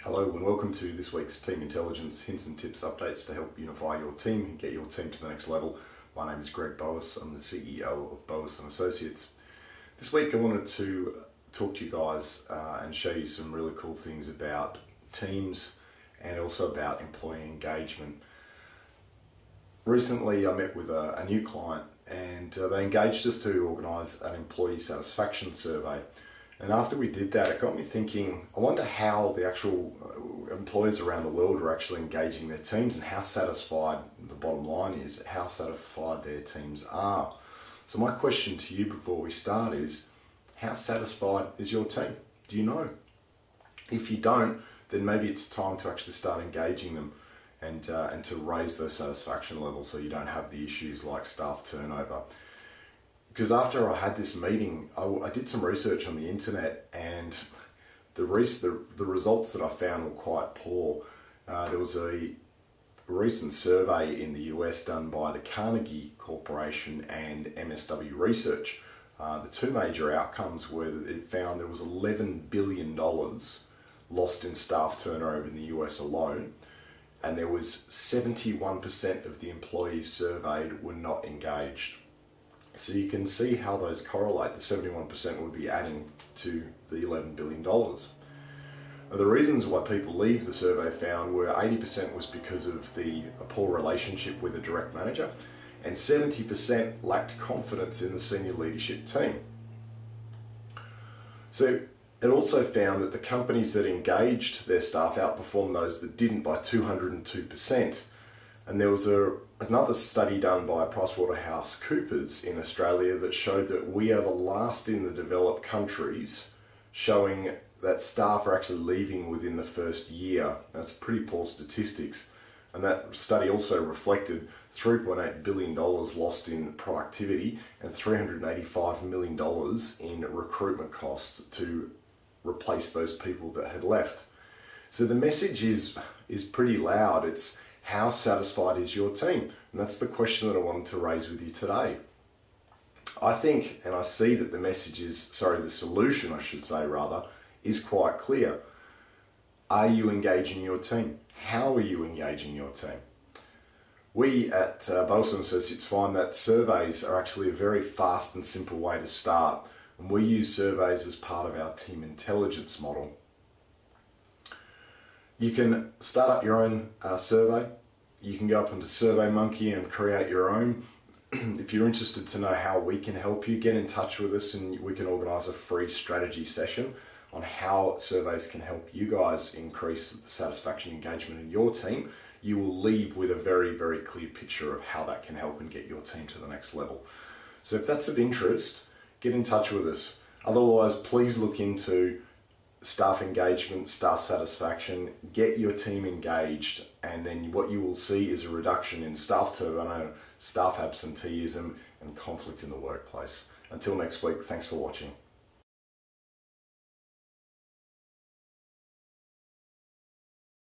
Hello and welcome to this week's Team Intelligence Hints and Tips updates to help unify your team and get your team to the next level. My name is Greg Boas. I'm the CEO of Boas & Associates. This week I wanted to talk to you guys and show you some really cool things about teams and also about employee engagement. Recently I met with a new client and they engaged us to organise an employee satisfaction survey. And after we did that, it got me thinking, I wonder how the actual employees around the world are actually engaging their teams and how satisfied, the bottom line is, how satisfied their teams are. So my question to you before we start is, how satisfied is your team? Do you know? If you don't, then maybe it's time to actually start engaging them and to raise those satisfaction levels so you don't have the issues like staff turnover. Because after I had this meeting, I did some research on the internet, and the results that I found were quite poor. There was a recent survey in the US done by the Carnegie Corporation and MSW Research. The two major outcomes were that it found there was $11 billion lost in staff turnover in the US alone, and there was 71% of the employees surveyed were not engaged. So you can see how those correlate. The 71% would be adding to the $11 billion. The reasons why people leave, the survey found, were 80% was because of a poor relationship with a direct manager, and 70% lacked confidence in the senior leadership team. So it also found that the companies that engaged their staff outperformed those that didn't by 202%. And there was another study done by PricewaterhouseCoopers in Australia that showed that we are the last in the developed countries, showing that staff are actually leaving within the first year. That's pretty poor statistics. And that study also reflected $3.8 billion lost in productivity and $385 million in recruitment costs to replace those people that had left. So the message is pretty loud. It's, how satisfied is your team? And that's the question that I wanted to raise with you today. I think, and I see that the solution, I should say rather, is quite clear. Are you engaging your team? How are you engaging your team? We at Boas & Associates find that surveys are actually a very fast and simple way to start. And we use surveys as part of our team intelligence model. You can start up your own survey. You can go up into SurveyMonkey and create your own. If you're interested to know how we can help you, get in touch with us and we can organise a free strategy session on how surveys can help you guys increase the satisfaction and engagement in your team. You will leave with a very, very clear picture of how that can help and get your team to the next level. So if that's of interest, get in touch with us. Otherwise, please look into staff engagement, staff satisfaction, get your team engaged, and then what you will see is a reduction in staff turnover, staff absenteeism, and conflict in the workplace. Until next week, thanks for watching.